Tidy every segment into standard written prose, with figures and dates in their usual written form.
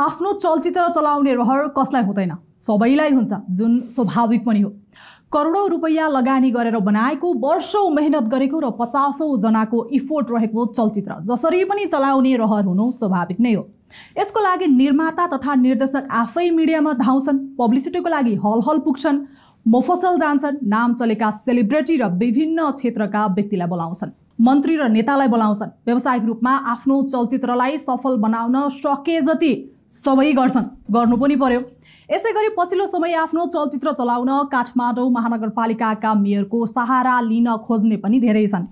आफ्नो चलचित्र चलाउने रहर कसलाई हुँदैन, सबैलाई हुन्छ, जुन स्वाभाविक पनि हो। करोडौं रुपैयाँ लगानी गरेर बनाएको, वर्षौं मेहनत गरेको र 50औं जनाको इफोर्ट रहेको चलचित्र जसरी पनि चलाउने रहर हुनु स्वाभाविक नै हो। यसको लागि निर्माता तथा निर्देशक आफै मिडियामा धाउँछन्, पब्लिसिटीको लागि हल हल पुग्छन्, मोफसल जान्छन्, नाम चलेका सेलिब्रिटी र विभिन्न क्षेत्रका व्यक्तिलाई बोलाउँछन्, मन्त्री र नेतालाई बोलाउँछन्। व्यावसायिक रूपमा आफ्नो चलचित्रलाई सफल बनाउन सके जति सबै गर्छन्, गर्नु पनि पर्यो। यसैगरी पछिल्लो समय आफ्नो चलचित्र चलाउन काठमाडौँ महानगरपालिकाका मेयरको सहारा लिन खोज्ने पनि धेरै छन्।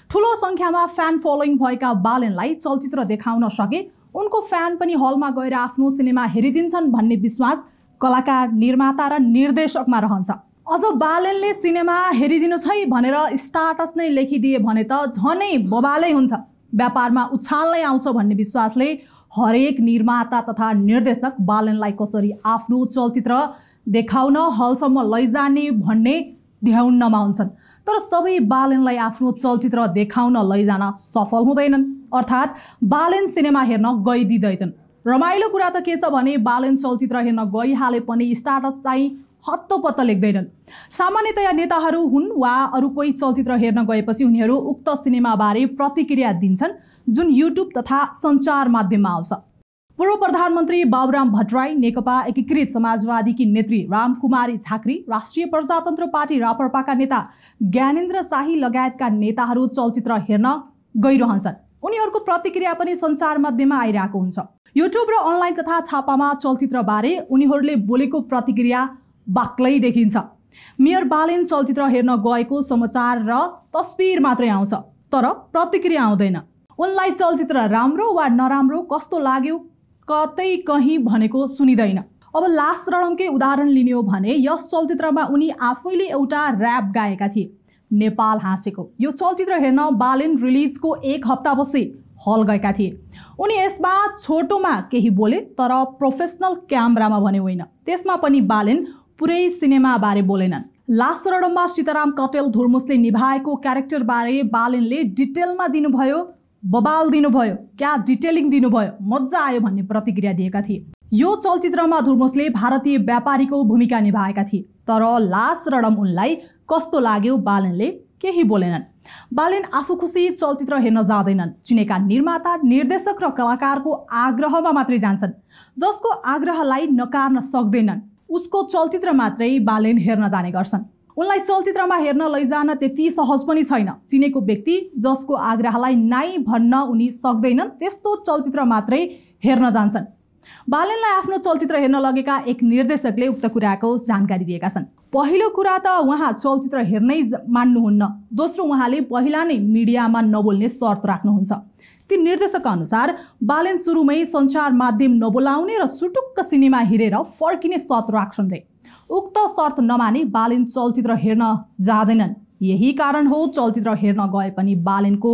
ठूलो संख्यामा फ्यान फलोइङ भएका बालेनलाई चलचित्र देखाउन सके उनको फ्यान पनि हलमा गएर आफ्नो सिनेमा हेरिदिन्छन् भन्ने विश्वास कलाकार, निर्माता र निर्देशकमा रहन्छ। अझ बालेनले सिनेमा हेरिदिनु छै भनेर स्टाटस नै लेखिदिए भने त झनै बबालै हुन्छ, व्यापारमा उछाल नै आउँछ भन्ने विश्वासले हरेक निर्माता तथा निर्देशक बालेनलाई कसरी आफ्नो चलचित्र देखाउन हलसम्म लैजाने भन्ने ध्याउनमा हुन्छन्। तर सबै बालेनलाई आफ्नो चलचित्र देखाउन लैजान सफल हुँदैनन्, अर्थात् बालेन सिनेमा हेर्न गइदिँदैनन्। रमाइलो कुरा त के छ भने बालेन चलचित्र हेर्न गइहाले पनि स्टाटस चाहिँ हत्तपत्त लेख्दैनन्। सामान्यतया नेताहरू हुन् वा अरू कोही चलचित्र हेर्न गएपछि उनीहरू उक्त सिनेमाबारे प्रतिक्रिया दिन्छन्, जुन युट्युब तथा सञ्चार माध्यममा आउँछ। पूर्व प्रधानमन्त्री बाबुराम भट्टराई, नेकपा एकीकृत समाजवादीकी नेत्री रामकुमारी झाँक्री, राष्ट्रिय प्रजातन्त्र पार्टी राप्रपाका नेता ज्ञानेन्द्र शाही लगायतका नेताहरू चलचित्र हेर्न गइरहन्छन्। उनीहरूको प्रतिक्रिया पनि सञ्चार माध्यममा आइरहेको हुन्छ। युट्युब र अनलाइन तथा छापामा चलचित्रबारे उनीहरूले बोलेको प्रतिक्रिया बाक्लै देखिन्छ। मेयर बालेन चलचित्र हेर्न गएको समाचार र तस्बिर मात्रै आउँछ, तर प्रतिक्रिया आउँदैन। उनलाई चलचित्र राम्रो वा नराम्रो कस्तो लाग्यो कतै कहीँ भनेको सुनिँदैन। अब लास्ट रणमकै उदाहरण लिने हो भने यस चलचित्रमा उनी आफैले एउटा र्याप गाएका थिए, नेपाल हाँसेको। यो चलचित्र हेर्न बालेन रिलिजको 1 हप्तापछि हल गएका थिए। उनी यसमा छोटोमा केही बोले, तर प्रोफेसनल क्यामेरामा भने होइन। त्यसमा पनि बालेन पुरै सिनेमाबारे बोलेनन्। लास्ट रणममा सीताराम कटेल धुर्मुसले निभाएको क्यारेक्टरबारे बालेनले डिटेलमा दिनुभयो, बबाल दिनुभयो, क्या डिटेलिङ दिनुभयो, मजा आयो भन्ने प्रतिक्रिया दिएका थिए। यो चलचित्रमा धुर्मुसले भारतीय व्यापारीको भूमिका निभाएका थिए, तर लास्ट रणम उनलाई कस्तो लाग्यो बालेनले केही बोलेनन्। बालेन आफू खुसी चलचित्र हेर्न जाँदैनन्, चिनेका निर्माता, निर्देशक र कलाकारको आग्रहमा मात्रै जान्छन्, जसको आग्रहलाई नकार्न सक्दैनन्। उसको चलचित्र मात्रै बालेन हेर्न जाने गर्छन्। उनलाई चलचित्रमा हेर्न लैजान त्यति सहज पनि छैन। चिनेको व्यक्ति जसको आग्रहलाई नाइ भन्न उनी सक्दैनन्, त्यस्तो चलचित्र मात्रै हेर्न जान्छन्। बालेनलाई आफ्नो चलचित्र हेर्न लगेका एक निर्देशकले उक्त कुराको जानकारी दिएका छन्। पहिलो कुरा त उहाँ चलचित्र हेर्नै मान्नुहुन्न, दोस्रो उहाँले पहिला नै मिडियामा नबोल्ने शर्त राख्नुहुन्छ। ती निर्देशकका अनुसार बालेन सुरुमै सञ्चार माध्यम नबोलाउने र सुटुक्क सिनेमा हेरेर फर्किने शर्त राख्छन् रे। उक्त शर्त नमानी बालेन चलचित्र हेर्न जाँदैनन्। यही कारण हो चलचित्र हेर्न गए पनि बालेनको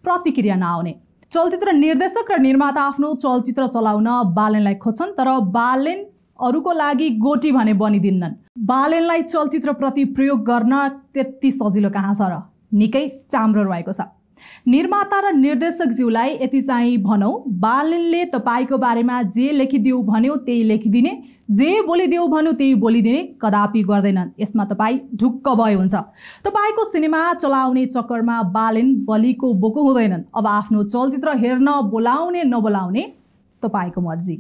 प्रतिक्रिया नआउने। चलचित्र निर्देशक र निर्माता आफ्नो चलचित्र चलाउन बालेनलाई खोज्छन्, तर बालेन अरूको लागि गोटी भने बनिदिन्नन्। बालेनलाई चलचित्रप्रति प्रयोग गर्न त्यति सजिलो कहाँ छ र, निकै चाम्रो रहेको छ। निर्माता र निर्देशकज्यूलाई यति चाहिँ भनौँ, बालेनले तपाईँको बारेमा जे लेखिदियो भन्यो त्यही लेखिदिने, जे बोलिदियो भन्यो त्यही बोलिदिने कदापि गर्दैनन्। यसमा तपाईँ ढुक्क भए हुन्छ। तपाईँको सिनेमा चलाउने चक्करमा बालेन बलिको बोको हुँदैनन्। अब आफ्नो चलचित्र हेर्न बोलाउने नबोलाउने तपाईँको मर्जी।